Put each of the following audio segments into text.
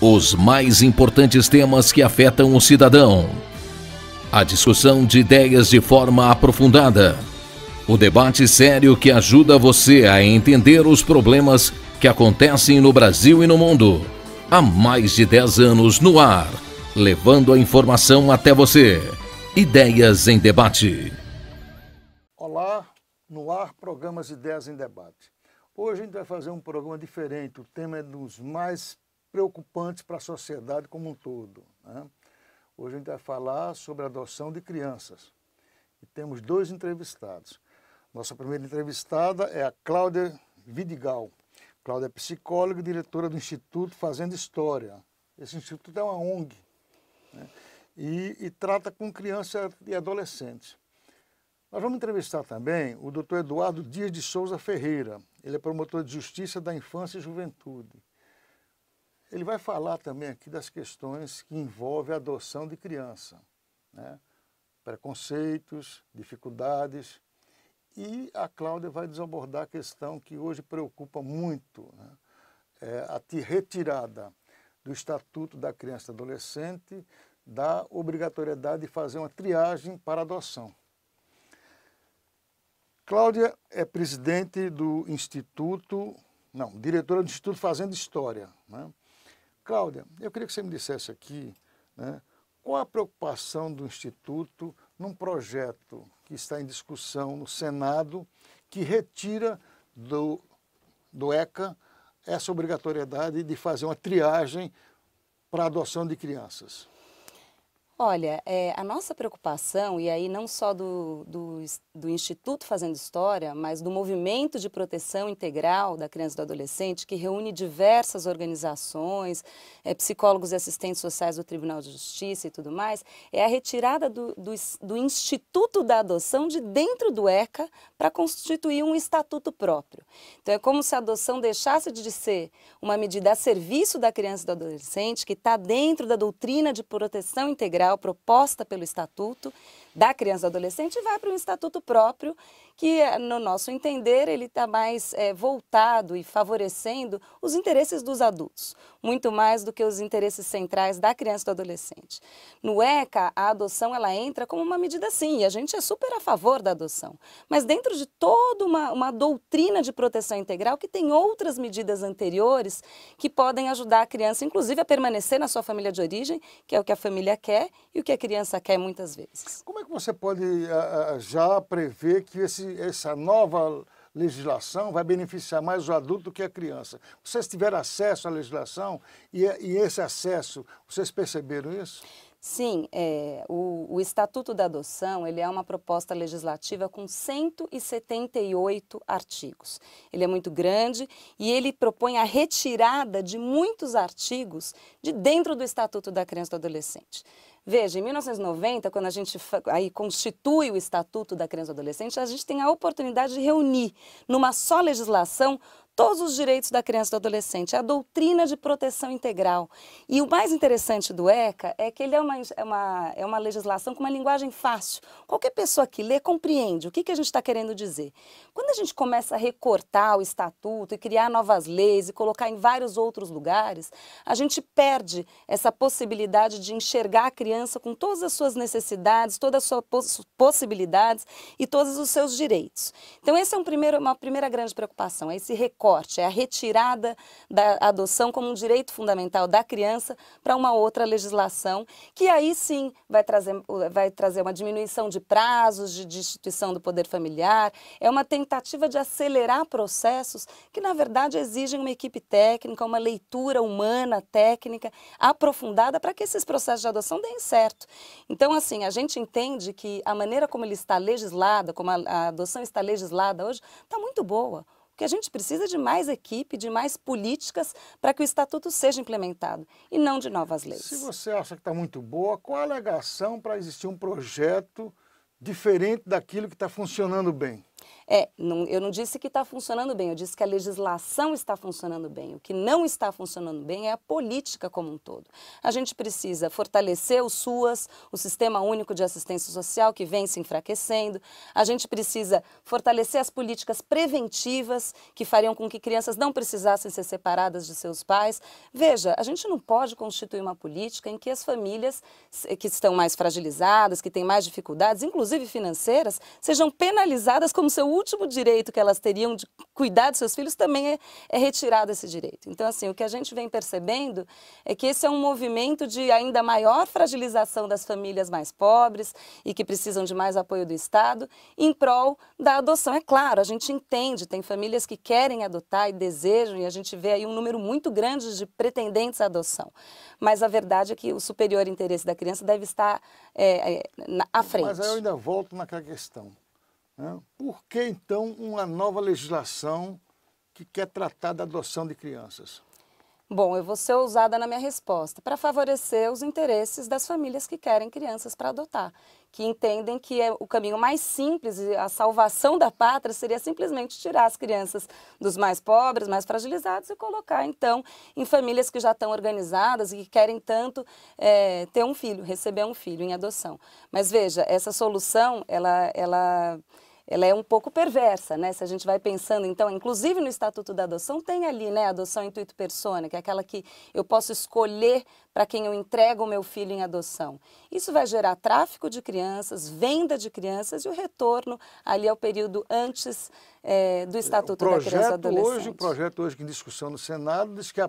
Os mais importantes temas que afetam o cidadão. A discussão de ideias de forma aprofundada. O debate sério que ajuda você a entender os problemas que acontecem no Brasil e no mundo. Há mais de 10 anos no ar, levando a informação até você. Ideias em Debate. Olá, no ar, programas Ideias em Debate. Hoje a gente vai fazer um programa diferente, o tema é dos mais preocupantes para a sociedade como um todo, né? Hoje a gente vai falar sobre a adoção de crianças e temos dois entrevistados. Nossa primeira entrevistada é a Cláudia Vidigal. Cláudia é psicóloga e diretora do Instituto Fazendo História. Esse instituto é uma ONG, né? e trata com crianças e adolescentes. Nós vamos entrevistar também o Dr. Eduardo Dias de Souza Ferreira. Ele é promotor de Justiça da Infância e Juventude. Ele vai falar também aqui das questões que envolvem a adoção de criança, né? Preconceitos, dificuldades. E a Cláudia vai desabordar a questão que hoje preocupa muito, né? A retirada do Estatuto da Criança e Adolescente da obrigatoriedade de fazer uma triagem para adoção. Cláudia é presidente do diretora do Instituto Fazendo História, né? Cláudia, eu queria que você me dissesse aqui, né, qual a preocupação do Instituto num projeto que está em discussão no Senado, que retira do ECA essa obrigatoriedade de fazer uma triagem para a adoção de crianças. Olha, a nossa preocupação, e aí não só do Instituto Fazendo História, mas do Movimento de Proteção Integral da Criança e do Adolescente, que reúne diversas organizações, psicólogos e assistentes sociais do Tribunal de Justiça e tudo mais, é a retirada do Instituto da Adoção de dentro do ECA para constituir um estatuto próprio. Então é como se a adoção deixasse de ser uma medida a serviço da criança e do adolescente, que está dentro da doutrina de proteção integral proposta pelo Estatuto da Criança e do Adolescente e vai para um estatuto próprio que, no nosso entender, ele está mais voltado e favorecendo os interesses dos adultos, muito mais do que os interesses centrais da criança e do adolescente. No ECA, a adoção ela entra como uma medida sim, e a gente é super a favor da adoção, mas dentro de toda uma doutrina de proteção integral que tem outras medidas anteriores que podem ajudar a criança, inclusive, a permanecer na sua família de origem, que é o que a família quer e o que a criança quer muitas vezes. Como é que você pode já prever que essa nova legislação vai beneficiar mais o adulto do que a criança? Vocês tiveram acesso à legislação e esse acesso, vocês perceberam isso? Sim, o Estatuto da Adoção ele é uma proposta legislativa com 178 artigos. Ele é muito grande e ele propõe a retirada de muitos artigos de dentro do Estatuto da Criança e do Adolescente. Veja, em 1990, quando a gente constitui o Estatuto da Criança e do Adolescente, a gente tem a oportunidade de reunir numa só legislação todos os direitos da criança e do adolescente, a doutrina de proteção integral. E o mais interessante do ECA é que ele é uma legislação com uma linguagem fácil. Qualquer pessoa que lê compreende o que a gente está querendo dizer. Quando a gente começa a recortar o estatuto e criar novas leis e colocar em vários outros lugares, a gente perde essa possibilidade de enxergar a criança com todas as suas necessidades, todas as suas possibilidades e todos os seus direitos. Então essa é uma primeira grande preocupação, é esse recorte. É a retirada da adoção como um direito fundamental da criança para uma outra legislação, que aí sim vai trazer uma diminuição de prazos, de instituição do poder familiar. É uma tentativa de acelerar processos que, na verdade, exigem uma equipe técnica, uma leitura humana, técnica, aprofundada para que esses processos de adoção deem certo. Então, assim, a gente entende que a maneira como ele está legislada, como a adoção está legislada hoje, está muito boa. Porque a gente precisa de mais equipe, de mais políticas para que o Estatuto seja implementado e não de novas leis. Se você acha que está muito boa, qual a alegação para existir um projeto diferente daquilo que está funcionando bem? Eu não disse que está funcionando bem, eu disse que a legislação está funcionando bem. O que não está funcionando bem é a política como um todo. A gente precisa fortalecer o SUAS, o Sistema Único de Assistência Social, que vem se enfraquecendo. A gente precisa fortalecer as políticas preventivas, que fariam com que crianças não precisassem ser separadas de seus pais. Veja, a gente não pode constituir uma política em que as famílias que estão mais fragilizadas, que têm mais dificuldades, inclusive financeiras, sejam penalizadas como seu último direito que elas teriam de cuidar dos seus filhos também é retirado esse direito. Então, assim, o que a gente vem percebendo é que esse é um movimento de ainda maior fragilização das famílias mais pobres e que precisam de mais apoio do Estado em prol da adoção. É claro, a gente entende, tem famílias que querem adotar e desejam, e a gente vê aí um número muito grande de pretendentes à adoção. Mas a verdade é que o superior interesse da criança deve estar à frente. Mas aí eu ainda volto naquela questão. Por que, então, uma nova legislação que quer tratar da adoção de crianças? Bom, eu vou ser ousada na minha resposta, para favorecer os interesses das famílias que querem crianças para adotar, que entendem que o caminho mais simples e a salvação da pátria seria simplesmente tirar as crianças dos mais pobres, mais fragilizados e colocar, então, em famílias que já estão organizadas e que querem tanto ter um filho, receber um filho em adoção. Mas veja, essa solução, ela é um pouco perversa, né? Se a gente vai pensando, então, inclusive no Estatuto da Adoção, tem ali, né, a adoção intuito persona, que é aquela que eu posso escolher para quem eu entrego o meu filho em adoção. Isso vai gerar tráfico de crianças, venda de crianças e o retorno ali ao período antes do Estatuto da Criança e do Adolescente. O projeto hoje em discussão no Senado diz que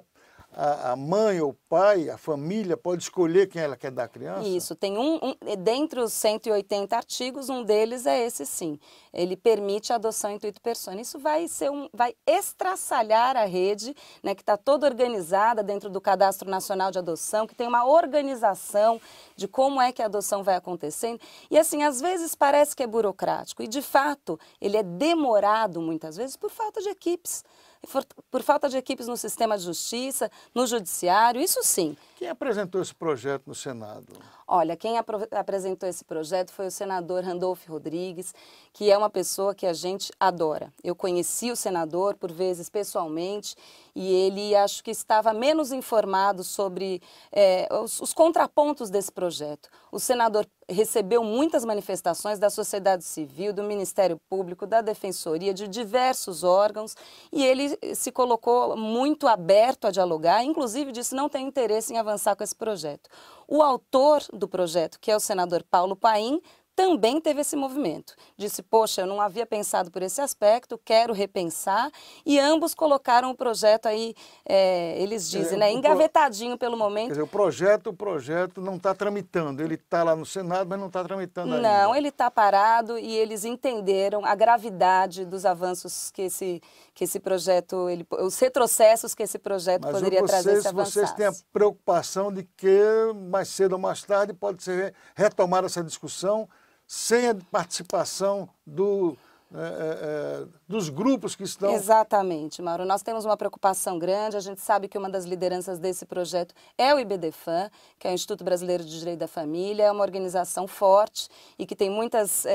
a mãe ou o pai, a família, pode escolher quem ela quer dar a criança? Isso, tem dentre os 180 artigos, um deles é esse sim. Ele permite a adoção intuito persona. Isso vai estraçalhar a rede, né, que está toda organizada dentro do Cadastro Nacional de Adoção, que tem uma organização de como é que a adoção vai acontecendo. E assim, às vezes parece que é burocrático, e de fato ele é demorado muitas vezes por falta de equipes. Por falta de equipes no sistema de justiça, no judiciário, isso sim. Quem apresentou esse projeto no Senado? Olha, quem apresentou esse projeto foi o senador Randolph Rodrigues, que é uma pessoa que a gente adora. Eu conheci o senador por vezes pessoalmente e ele acho que estava menos informado sobre os contrapontos desse projeto. O senador recebeu muitas manifestações da sociedade civil, do Ministério Público, da Defensoria, de diversos órgãos, e ele se colocou muito aberto a dialogar, inclusive disse não tem interesse em avançar com esse projeto. O autor do projeto, que é o senador Paulo Paim, também teve esse movimento. Disse, poxa, eu não havia pensado por esse aspecto, quero repensar, e ambos colocaram o projeto aí, eles dizem, né, engavetadinho pelo momento. Quer dizer, o projeto não está tramitando, ele está lá no Senado, mas não está tramitando ainda. Não, ele está parado e eles entenderam a gravidade dos avanços que esse projeto, os retrocessos que esse projeto poderia trazer se avançasse. Vocês têm a preocupação de que mais cedo ou mais tarde pode ser retomada essa discussão sem a participação dos grupos que estão... Exatamente, Mauro. Nós temos uma preocupação grande, a gente sabe que uma das lideranças desse projeto é o IBDFAM, que é o Instituto Brasileiro de Direito da Família, é uma organização forte e que tem muitas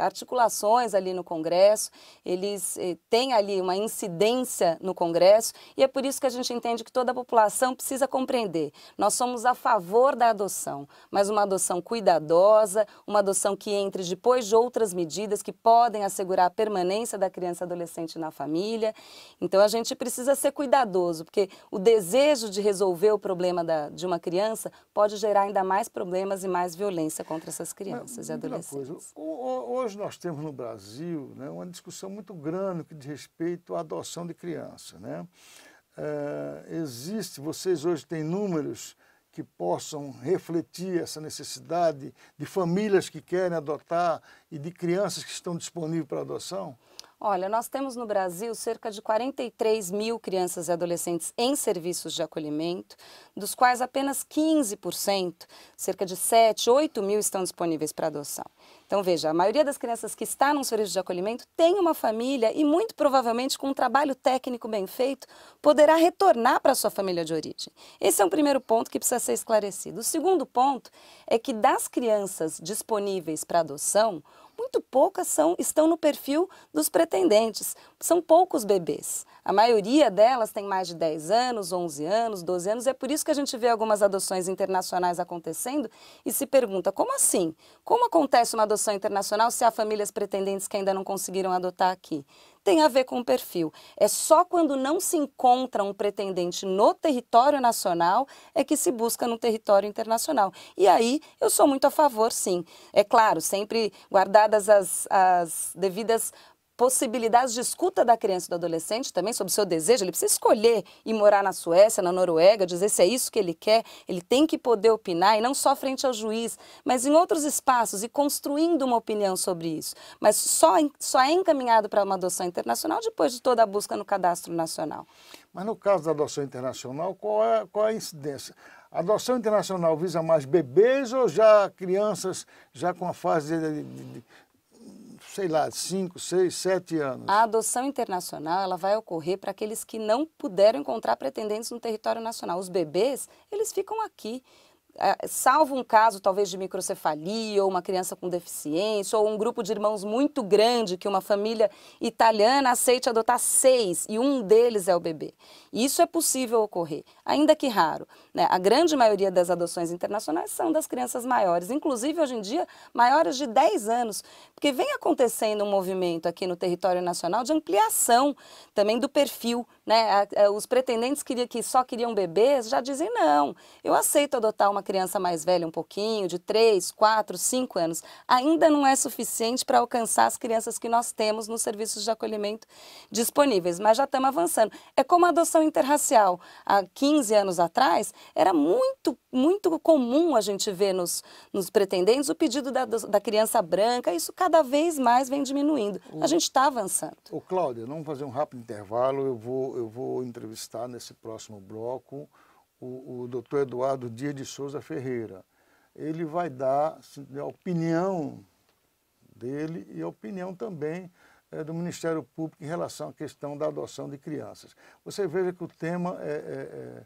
articulações ali no Congresso, eles têm ali uma incidência no Congresso e é por isso que a gente entende que toda a população precisa compreender. Nós somos a favor da adoção, mas uma adoção cuidadosa, uma adoção que entre depois de outras medidas que podem assegurar a permanência da criança e adolescente na família. Então a gente precisa ser cuidadoso, porque o desejo de resolver o problema de uma criança pode gerar ainda mais problemas e mais violência contra essas crianças e adolescentes. Hoje nós temos no Brasil, né, uma discussão muito grande que diz respeito à adoção de criança, né? Vocês hoje têm números que possam refletir essa necessidade de famílias que querem adotar e de crianças que estão disponíveis para adoção? Olha, nós temos no Brasil cerca de 43 mil crianças e adolescentes em serviços de acolhimento, dos quais apenas 15%, cerca de 7, 8 mil estão disponíveis para adoção. Então veja, a maioria das crianças que está num serviço de acolhimento tem uma família e muito provavelmente com um trabalho técnico bem feito poderá retornar para a sua família de origem. Esse é um primeiro ponto que precisa ser esclarecido. O segundo ponto é que das crianças disponíveis para adoção, muito poucas estão no perfil dos pretendentes. São poucos bebês. A maioria delas tem mais de 10 anos, 11 anos, 12 anos. É por isso que a gente vê algumas adoções internacionais acontecendo e se pergunta, como assim? Como acontece uma adoção internacional se há famílias pretendentes que ainda não conseguiram adotar aqui? Tem a ver com o perfil. É só quando não se encontra um pretendente no território nacional é que se busca no território internacional. E aí eu sou muito a favor, sim. É claro, sempre guardadas as devidas possibilidades de escuta da criança e do adolescente também sobre o seu desejo. Ele precisa escolher ir morar na Suécia, na Noruega, dizer se é isso que ele quer. Ele tem que poder opinar, e não só frente ao juiz, mas em outros espaços e construindo uma opinião sobre isso. Mas só é encaminhado para uma adoção internacional depois de toda a busca no cadastro nacional. Mas no caso da adoção internacional, qual é a incidência? A adoção internacional visa mais bebês ou já crianças já com a fase sei lá, 5, 6, 7 anos? A adoção internacional ela vai ocorrer para aqueles que não puderam encontrar pretendentes no território nacional. Os bebês, eles ficam aqui. Salvo um caso talvez de microcefalia ou uma criança com deficiência ou um grupo de irmãos muito grande que uma família italiana aceite adotar 6 e um deles é o bebê. Isso é possível ocorrer, ainda que raro, né? A grande maioria das adoções internacionais são das crianças maiores, inclusive hoje em dia maiores de 10 anos, porque vem acontecendo um movimento aqui no território nacional de ampliação também do perfil, né? Os pretendentes que só queriam bebês já dizem não, eu aceito adotar uma criança mais velha um pouquinho, de 3, 4, 5 anos, ainda não é suficiente para alcançar as crianças que nós temos nos serviços de acolhimento disponíveis, mas já estamos avançando. É como a adoção interracial. Há 15 anos atrás, era muito comum a gente ver nos pretendentes o pedido da criança branca, isso cada vez mais vem diminuindo. A gente está avançando. Cláudia, vamos fazer um rápido intervalo, eu vou entrevistar nesse próximo bloco o Dr. Eduardo Dias de Souza Ferreira. Ele vai dar a opinião dele e a opinião também do Ministério Público em relação à questão da adoção de crianças. Você veja que o tema é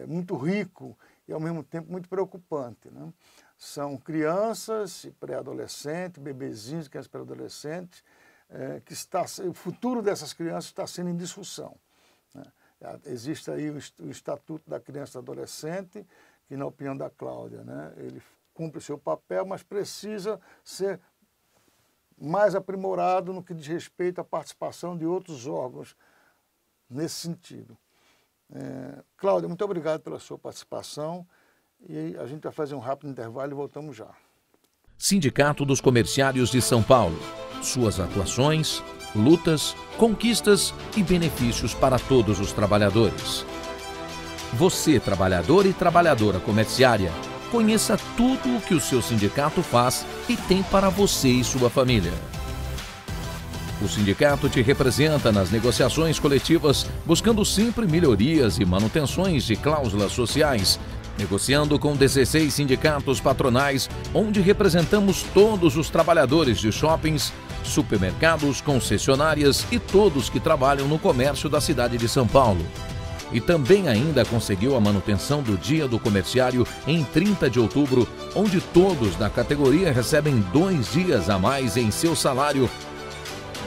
muito rico e, ao mesmo tempo, muito preocupante, né? São crianças e pré-adolescentes, bebezinhos, crianças pré-adolescentes, o futuro dessas crianças está sendo em discussão, né? Existe aí o Estatuto da Criança e do Adolescente, que, na opinião da Cláudia, né, ele cumpre o seu papel, mas precisa ser mais aprimorado no que diz respeito à participação de outros órgãos nesse sentido. Cláudia, muito obrigado pela sua participação e a gente vai fazer um rápido intervalo e voltamos já. Sindicato dos Comerciários de São Paulo. Suas atuações, lutas, conquistas e benefícios para todos os trabalhadores. Você, trabalhador e trabalhadora comerciária, conheça tudo o que o seu sindicato faz e tem para você e sua família. O sindicato te representa nas negociações coletivas, buscando sempre melhorias e manutenções de cláusulas sociais, negociando com 16 sindicatos patronais, onde representamos todos os trabalhadores de shoppings, supermercados, concessionárias e todos que trabalham no comércio da cidade de São Paulo. E também ainda conseguiu a manutenção do Dia do Comerciário em 30 de outubro, onde todos da categoria recebem 2 dias a mais em seu salário.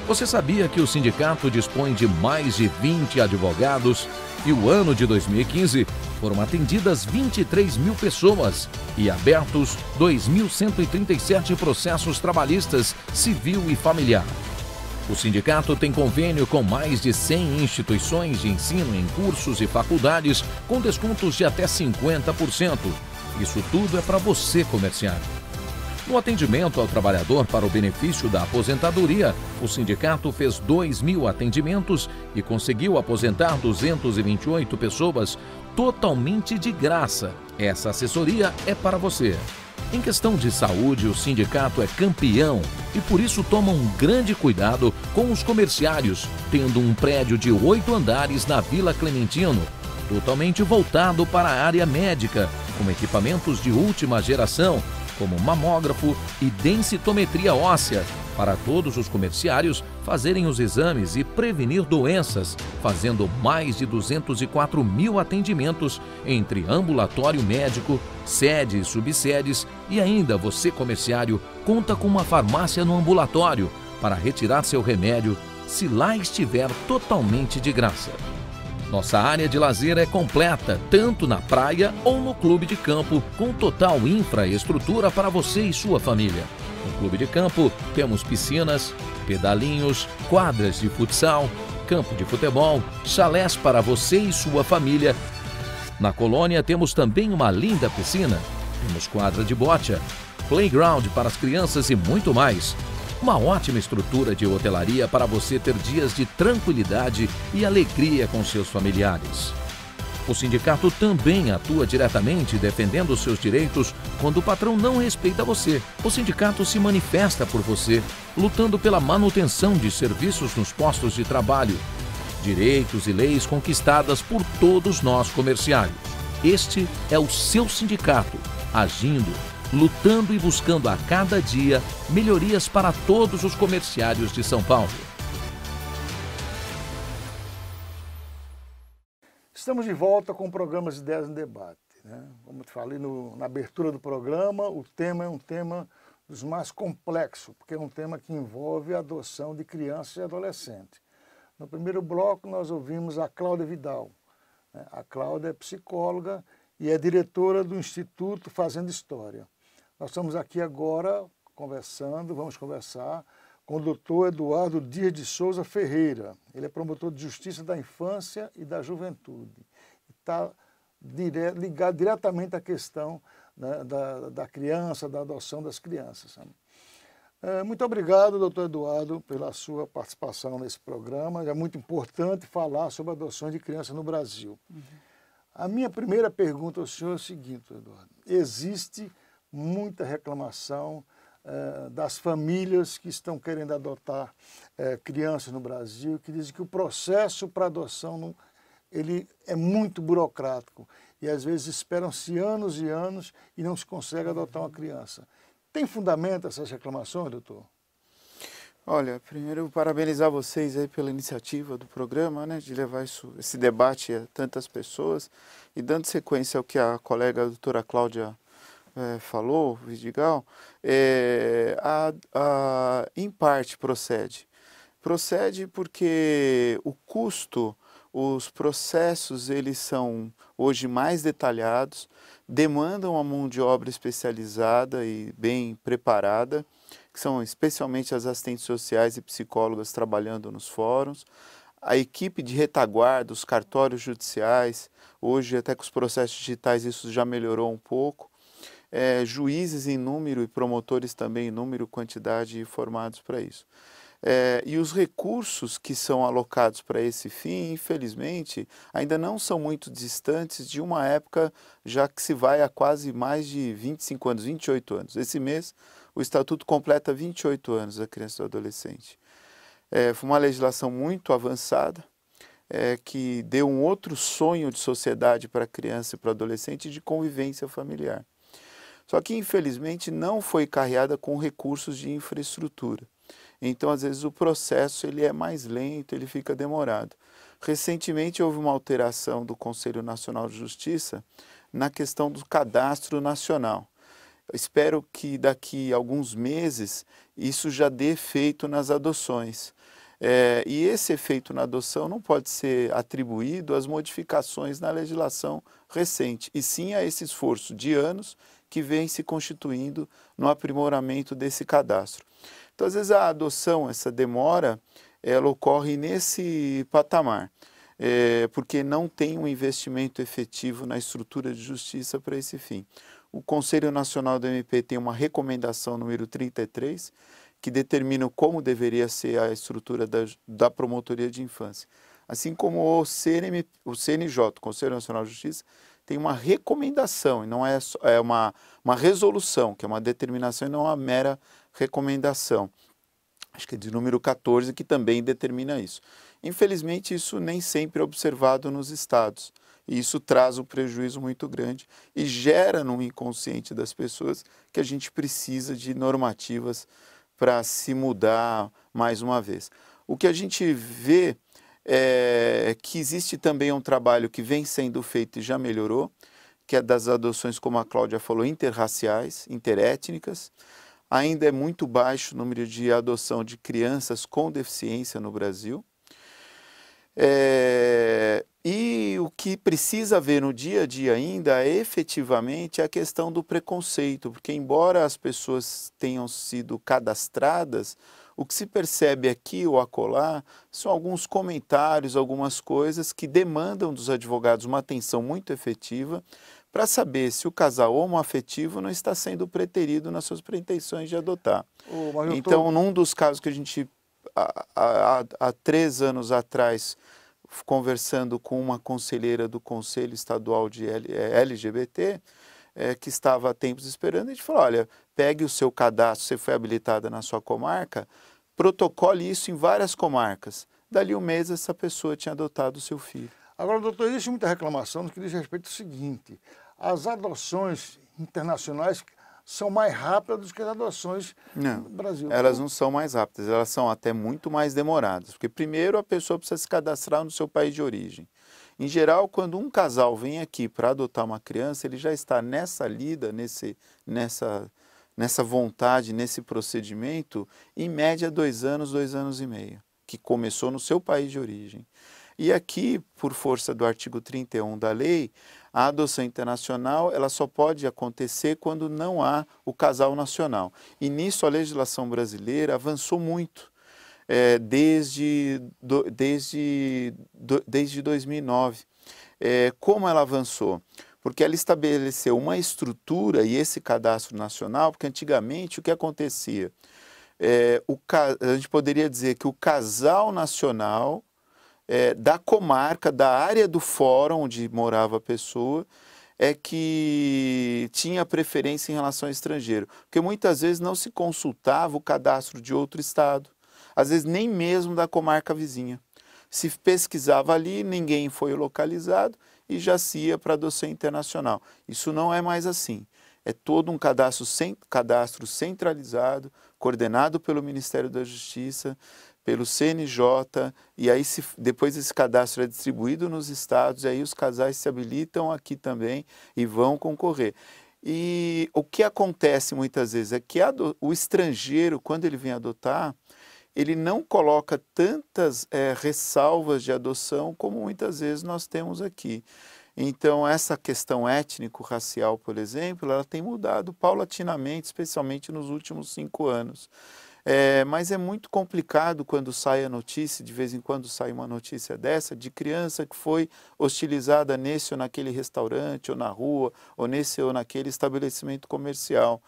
Você sabia que o sindicato dispõe de mais de 20 advogados e o ano de 2015 foram atendidas 23 mil pessoas e abertos 2.137 processos trabalhistas, civil e familiar. O sindicato tem convênio com mais de 100 instituições de ensino em cursos e faculdades com descontos de até 50%. Isso tudo é para você, comerciário. No atendimento ao trabalhador para o benefício da aposentadoria, o sindicato fez 2.000 atendimentos e conseguiu aposentar 228 pessoas totalmente de graça. Essa assessoria é para você. Em questão de saúde, o sindicato é campeão e por isso toma um grande cuidado com os comerciários, tendo um prédio de 8 andares na Vila Clementino, totalmente voltado para a área médica, com equipamentos de última geração, como mamógrafo e densitometria óssea, para todos os comerciários fazerem os exames e prevenir doenças, fazendo mais de 204 mil atendimentos entre ambulatório médico, sedes, subsedes e ainda você, comerciário, conta com uma farmácia no ambulatório para retirar seu remédio se lá estiver totalmente de graça. Nossa área de lazer é completa, tanto na praia ou no clube de campo, com total infraestrutura para você e sua família. No clube de campo temos piscinas, pedalinhos, quadras de futsal, campo de futebol, chalés para você e sua família. Na colônia temos também uma linda piscina, temos quadra de bocha, playground para as crianças e muito mais. Uma ótima estrutura de hotelaria para você ter dias de tranquilidade e alegria com seus familiares. O sindicato também atua diretamente defendendo os seus direitos quando o patrão não respeita você. O sindicato se manifesta por você, lutando pela manutenção de serviços nos postos de trabalho, direitos e leis conquistadas por todos nós comerciários. Este é o seu sindicato, agindo, lutando e buscando a cada dia melhorias para todos os comerciários de São Paulo. Estamos de volta com o programa Ideias em Debate, né? Como eu te falei na abertura do programa, o tema é um tema dos mais complexos, porque é um tema que envolve a adoção de crianças e adolescentes. No primeiro bloco nós ouvimos a Cláudia Vidal. A Cláudia é psicóloga e é diretora do Instituto Fazendo História. Nós estamos aqui agora vamos conversar com o doutor Eduardo Dias de Souza Ferreira. Ele é promotor de Justiça da Infância e da Juventude. Está ligado diretamente à questão, né, da criança, da adoção das crianças. Muito obrigado, doutor Eduardo, pela sua participação nesse programa. É muito importante falar sobre adoções de crianças no Brasil. A minha primeira pergunta ao senhor é o seguinte, Eduardo. Existe muita reclamação das famílias que estão querendo adotar crianças no Brasil, que dizem que o processo para adoção ele é muito burocrático e às vezes esperam-se anos e anos e não se consegue adotar uma criança. Tem fundamento essas reclamações, doutor? Olha, primeiro parabenizar vocês aí pela iniciativa do programa, né, de levar esse debate a tantas pessoas e dando sequência ao que a colega a doutora Cláudia falou, Vidigal, em parte procede. Procede porque o custo, os processos, eles são hoje mais detalhados, demandam uma mão de obra especializada e bem preparada, que são especialmente as assistentes sociais e psicólogas trabalhando nos fóruns, a equipe de retaguarda, os cartórios judiciais, hoje até com os processos digitais isso já melhorou um pouco, juízes em número e promotores também em número, quantidade formados para isso. E os recursos que são alocados para esse fim, infelizmente, ainda não são muito distantes de uma época já que se vai há quase mais de 25 anos, 28 anos. Esse mês o Estatuto completa 28 anos da criança e do adolescente. Foi uma legislação muito avançada, que deu um outro sonho de sociedade para a criança e para o adolescente de convivência familiar. Só que, infelizmente, não foi carreada com recursos de infraestrutura. Então, às vezes, o processo ele é mais lento, ele fica demorado. Recentemente, houve uma alteração do Conselho Nacional de Justiça na questão do cadastro nacional. Eu espero que daqui a alguns meses isso já dê efeito nas adoções. E esse efeito na adoção não pode ser atribuído às modificações na legislação recente, e sim a esse esforço de anos que vem se constituindo no aprimoramento desse cadastro. Então, às vezes, a adoção, essa demora, ela ocorre nesse patamar, porque não tem um investimento efetivo na estrutura de justiça para esse fim. O Conselho Nacional do MP tem uma recomendação número 33, que determina como deveria ser a estrutura da promotoria de infância. Assim como o CNJ, o Conselho Nacional de Justiça, tem uma recomendação, e não é uma resolução, que é uma determinação e não uma mera recomendação. Acho que é de número 14, que também determina isso. Infelizmente, isso nem sempre é observado nos estados. E isso traz um prejuízo muito grande e gera no inconsciente das pessoas que a gente precisa de normativas para se mudar mais uma vez. O que a gente vê é que existe também um trabalho que vem sendo feito e já melhorou, que é das adoções, como a Cláudia falou, interraciais, interétnicas. Ainda é muito baixo o número de adoção de crianças com deficiência no Brasil. E o que precisa ver no dia a dia ainda é efetivamente a questão do preconceito, porque embora as pessoas tenham sido cadastradas, o que se percebe aqui ou acolá são alguns comentários, algumas coisas que demandam dos advogados uma atenção muito efetiva para saber se o casal homoafetivo não está sendo preterido nas suas pretensões de adotar. Então, num dos casos que a gente, há 3 anos atrás, conversando com uma conselheira do Conselho Estadual de LGBT, que estava há tempos esperando, a gente falou, olha, pegue o seu cadastro, você foi habilitada na sua comarca, protocole isso em várias comarcas. Dali um mês, essa pessoa tinha adotado o seu filho. Agora, doutor, existe muita reclamação no que diz respeito ao seguinte, as adoções internacionais são mais rápidas do que as adoções no Brasil. Elas não são mais rápidas, elas são até muito mais demoradas, porque primeiro a pessoa precisa se cadastrar no seu país de origem. Em geral, quando um casal vem aqui para adotar uma criança, ele já está nessa lida, nessa vontade, nesse procedimento, em média 2 anos, 2 anos e meio, que começou no seu país de origem. E aqui, por força do artigo 31 da lei, a adoção internacional ela só pode acontecer quando não há o casal nacional. E nisso a legislação brasileira avançou muito, desde 2009. Como ela avançou? Porque ela estabeleceu uma estrutura e esse cadastro nacional, porque antigamente o que acontecia? A gente poderia dizer que o casal nacional da comarca, da área do fórum onde morava a pessoa, é que tinha preferência em relação ao estrangeiro. Porque muitas vezes não se consultava o cadastro de outro estado, às vezes nem mesmo da comarca vizinha. Se pesquisava ali, ninguém foi localizado e já se ia para a adoção internacional. Isso não é mais assim. É todo um cadastro centralizado, coordenado pelo Ministério da Justiça, pelo CNJ, e aí depois esse cadastro é distribuído nos estados, e aí os casais se habilitam aqui também e vão concorrer. E o que acontece muitas vezes é que o estrangeiro, quando ele vem adotar, ele não coloca tantas ressalvas de adoção como muitas vezes nós temos aqui. Então, essa questão étnico-racial, por exemplo, ela tem mudado paulatinamente, especialmente nos últimos 5 anos. Mas é muito complicado quando sai a notícia, de vez em quando sai uma notícia dessa, de criança que foi hostilizada nesse ou naquele restaurante, ou na rua, ou nesse ou naquele estabelecimento comercial.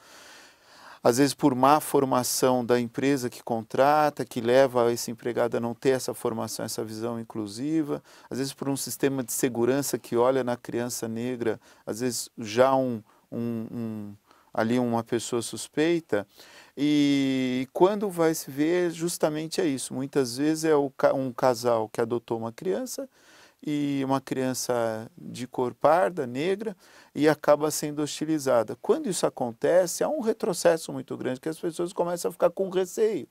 Às vezes por má formação da empresa que contrata, que leva esse empregado a não ter essa formação, essa visão inclusiva, às vezes por um sistema de segurança que olha na criança negra, às vezes já ali uma pessoa suspeita, e quando vai se ver justamente é isso, muitas vezes é um casal que adotou uma criança, e uma criança de cor parda, negra, e acaba sendo hostilizada. Quando isso acontece, há um retrocesso muito grande, que as pessoas começam a ficar com receio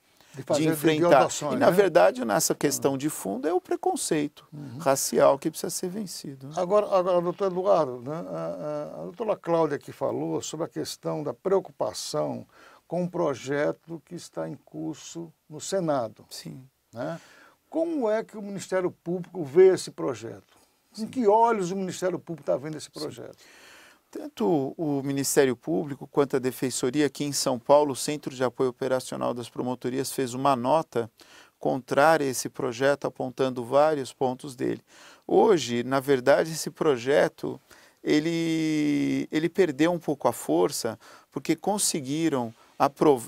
de enfrentar. E, na verdade, nessa questão de fundo é o preconceito racial que precisa ser vencido. Agora doutor Eduardo, né, a doutora Cláudia aqui falou sobre a questão da preocupação com um projeto que está em curso no Senado. Sim. Né? Como é que o Ministério Público vê esse projeto? Sim. Em que olhos o Ministério Público está vendo esse projeto? Sim. Tanto o Ministério Público quanto a Defensoria aqui em São Paulo, o Centro de Apoio Operacional das Promotorias, fez uma nota contrária a esse projeto, apontando vários pontos dele. Hoje, na verdade, esse projeto ele perdeu um pouco a força, porque conseguiram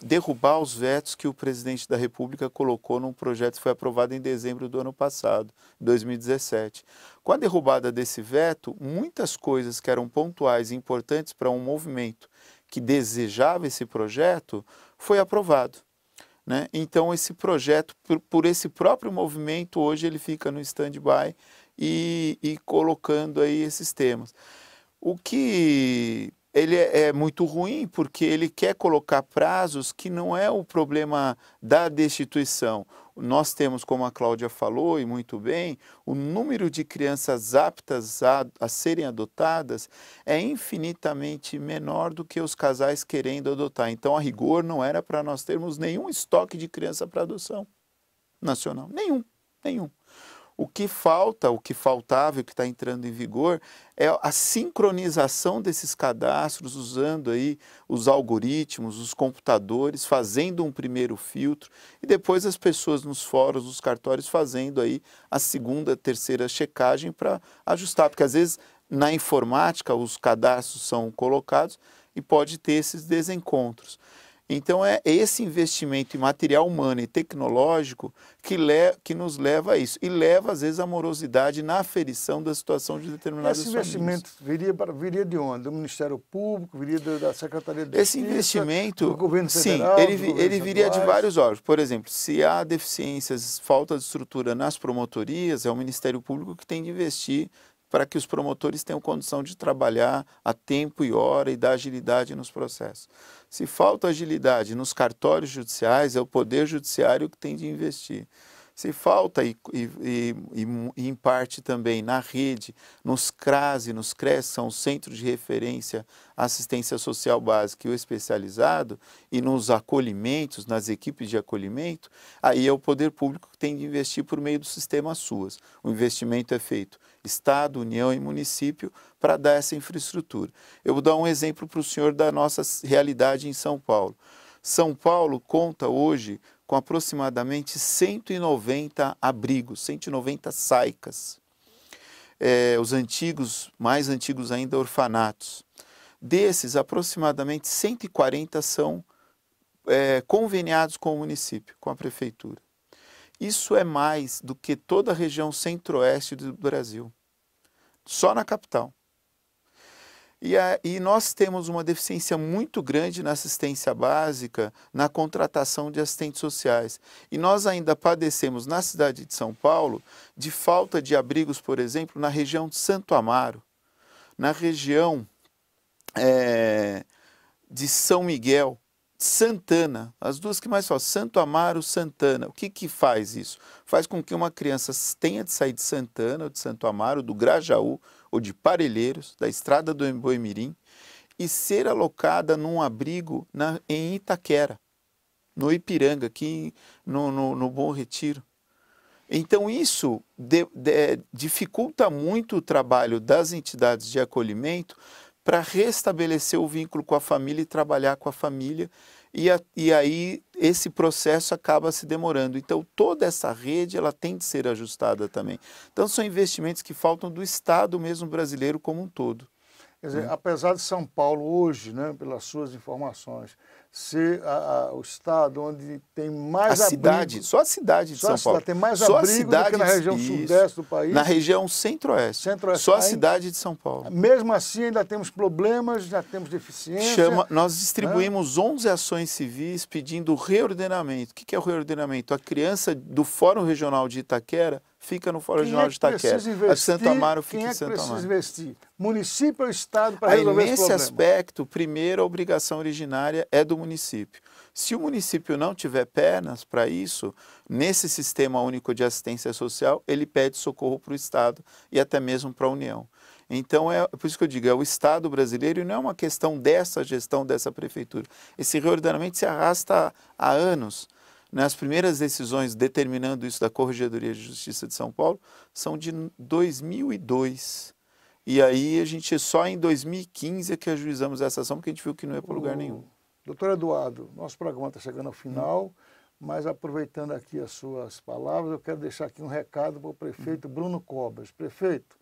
derrubar os vetos que o presidente da República colocou num projeto que foi aprovado em dezembro do ano passado, 2017. Com a derrubada desse veto, muitas coisas que eram pontuais e importantes para um movimento que desejava esse projeto, foi aprovado. Né? Então, esse projeto, por esse próprio movimento, hoje ele fica no stand-by e colocando aí esses temas. O que ele é muito ruim porque ele quer colocar prazos que não é o problema da destituição. Nós temos, como a Cláudia falou, e muito bem, o número de crianças aptas a serem adotadas é infinitamente menor do que os casais querendo adotar. Então, a rigor, não era para nós termos nenhum estoque de criança para adoção nacional. Nenhum. O que falta, o que faltava e o que está entrando em vigor é a sincronização desses cadastros, usando aí os algoritmos, os computadores, fazendo um primeiro filtro e depois as pessoas nos fóruns, nos cartórios, fazendo aí a segunda, terceira checagem para ajustar, porque às vezes na informática os cadastros são colocados e pode ter esses desencontros. Então, é esse investimento em material humano e tecnológico que nos leva a isso. E leva, às vezes, a morosidade na aferição da situação de determinadas famílias. Esse investimento viria de onde? Do Ministério Público? Viria da Secretaria de Esse Justiça? investimento, do Governo Federal? sim, ele viria de vários órgãos. Por exemplo, se há deficiências, falta de estrutura nas promotorias, é o Ministério Público que tem de investir para que os promotores tenham condição de trabalhar a tempo e hora e dar agilidade nos processos. Se falta agilidade nos cartórios judiciais, é o Poder Judiciário que tem de investir. Se falta, e em parte também na rede, nos CRAS e nos CRES, são os Centros de Referência à Assistência Social Básica e o especializado, e nos acolhimentos, nas equipes de acolhimento, aí é o poder público que tem de investir por meio do sistema SUAS. O investimento é feito Estado, União e município para dar essa infraestrutura. Eu vou dar um exemplo para o senhor da nossa realidade em São Paulo. São Paulo conta hoje com aproximadamente 190 abrigos, 190 SAICAs. Os antigos, mais antigos ainda, orfanatos. Desses, aproximadamente 140 são conveniados com o município, com a prefeitura. Isso é mais do que toda a região centro-oeste do Brasil, só na capital. E nós temos uma deficiência muito grande na assistência básica, na contratação de assistentes sociais. E nós ainda padecemos, na cidade de São Paulo, de falta de abrigos, por exemplo, na região de Santo Amaro, na região de São Miguel, Santana, as duas que mais falam, Santo Amaro, Santana. O que faz isso? Faz com que uma criança tenha de sair de Santana, ou de Santo Amaro, do Grajaú, ou de Parelheiros, da estrada do Boimirim, e ser alocada num abrigo em Itaquera, no Ipiranga, aqui no Bom Retiro. Então isso dificulta muito o trabalho das entidades de acolhimento para restabelecer o vínculo com a família e trabalhar com a família, e aí esse processo acaba se demorando. Então toda essa rede ela tem de ser ajustada também. Então são investimentos que faltam do Estado mesmo brasileiro como um todo. Quer dizer, apesar de São Paulo hoje, né, pelas suas informações, ser o estado onde tem mais abrigo... Só a cidade de São Paulo. Tem mais abrigo do que na região sudeste do país. Na região centro-oeste. Só a cidade de São Paulo. Mesmo assim, ainda temos problemas, já temos deficiência. Nós distribuímos 11 ações civis pedindo reordenamento. O que é o reordenamento? A criança do Fórum Regional de Itaquera fica no Fórum Regional de Itaquera. A de Santo Amaro fica em Santo Amaro. Quem é que precisa investir? Município ou Estado para resolver esse problema? Nesse aspecto, primeiro, a obrigação originária é do município. Se o município não tiver pernas para isso, nesse sistema único de assistência social, ele pede socorro para o Estado e até mesmo para a União. Então, é por isso que eu digo, é o Estado brasileiro e não é uma questão dessa gestão, dessa prefeitura. Esse reordenamento se arrasta há anos. As primeiras decisões determinando isso da Corregedoria de Justiça de São Paulo são de 2002. E aí a gente só em 2015 é que ajuizamos essa ação, porque a gente viu que não ia para lugar nenhum. Doutor Eduardo, nosso programa está chegando ao final, mas aproveitando aqui as suas palavras, eu quero deixar aqui um recado para o prefeito Bruno Cobras. Prefeito,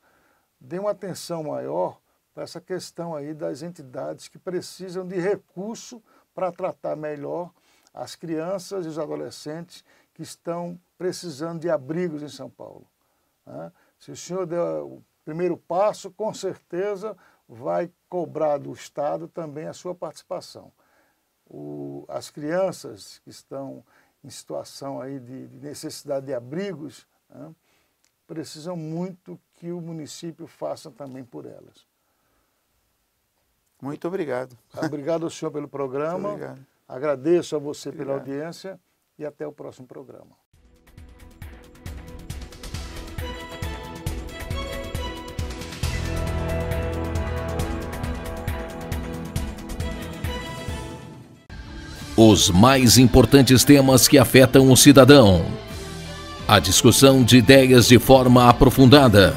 dê uma atenção maior para essa questão aí das entidades que precisam de recurso para tratar melhor as crianças e os adolescentes que estão precisando de abrigos em São Paulo. Se o senhor der o primeiro passo, com certeza vai cobrar do Estado também a sua participação. As crianças que estão em situação aí de necessidade de abrigos, precisam muito que o município faça também por elas. Muito obrigado. Obrigado ao senhor pelo programa. Muito obrigado. Agradeço a você pela audiência e até o próximo programa. Os mais importantes temas que afetam o cidadão. A discussão de ideias de forma aprofundada.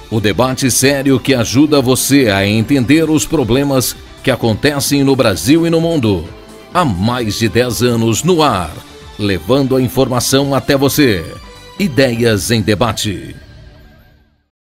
O debate sério que ajuda você a entender os problemas que acontecem no Brasil e no mundo. Há mais de 10 anos no ar, levando a informação até você. Ideias em Debate.